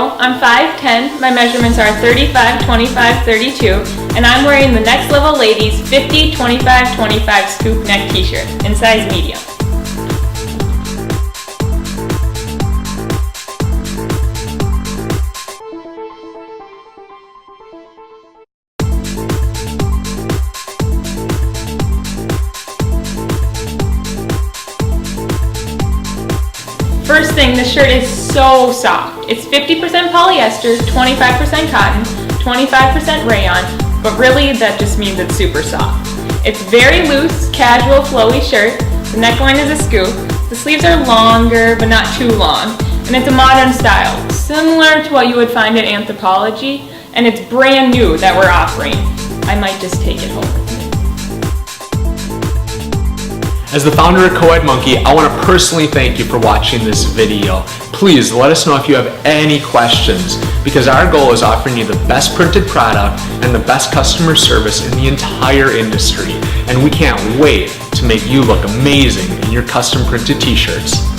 girl, I'm 5'10", my measurements are 35, 25, 32, and I'm wearing the Next Level Ladies 50, 25, 25 scoop neck t-shirt in size medium. First thing, this shirt is so soft. It's 50% polyester, 25% cotton, 25% rayon, but really that just means it's super soft. It's very loose, casual, flowy shirt. The neckline is a scoop. The sleeves are longer, but not too long. And it's a modern style, similar to what you would find at Anthropologie, and it's brand new that we're offering. I might just take it home. As the founder of Coed Monkey, I want to personally thank you for watching this video. Please let us know if you have any questions, because our goal is offering you the best printed product and the best customer service in the entire industry. And we can't wait to make you look amazing in your custom printed t-shirts.